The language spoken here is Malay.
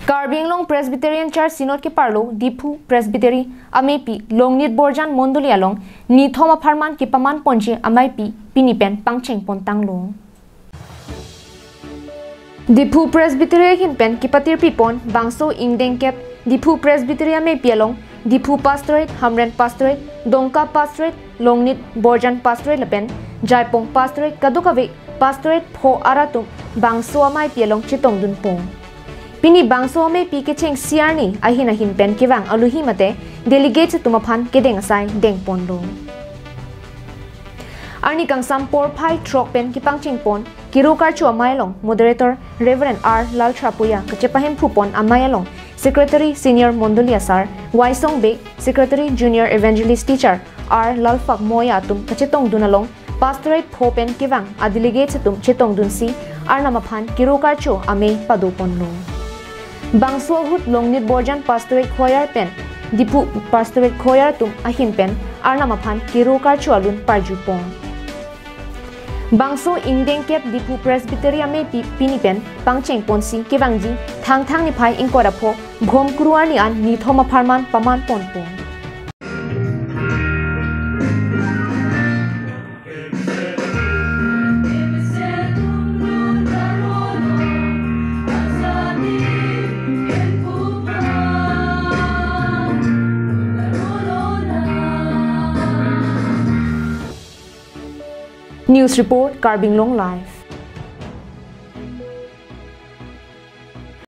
Karbinglong Presbyterian Church Synod ke parlo Diphu Presbytery amaipi longnit borjan mondulialong ni thoma pharman ki paman ponje amaipi Pini pen pangcheng pontanglo Diphu Presbytery hin pen ki patir pipon bangso Ingdeng kep Diphu Presbytery amaipi along Diphu Pastorate Hamren Pastorate Dongka Pastorate longnit borjan Pastorate lepen Jaipong Pastorate kadukave Pastorate pho aratum bangso amaipi along chitong dun pong Pini bangso amaipi kecheng siarni ahin pen kiwang aluhi mate delegate sa tumaphan kedeng asai deng pondo. Arni kang sampor phai trok pen kipangching pon kirukar chu amailong moderator Reverend R Lal Trapuya kachepahem phupon amayalong secretary senior mondulia sar Waisong Be secretary junior evangelist teacher R Lal Fak Moya tum kachetong dunalong pastorate phopen kiwang a delegate sa tum chetong dunsi arnamaphan kirukar chu amei paduponlo. Bangso hut longnit borjan pastorate khoyar pen Diphu pastorate khoyar tum ahin pen arnamaphan kirukar chualun parjupong Bangso Ingdeng kep Diphu Presbytery amaipi Pini pen pangcheng ponsi kewangji thang ni phai ingkora pho bhom kuruani an ni thoma pharman paman ponpong News Report Karbinglong Live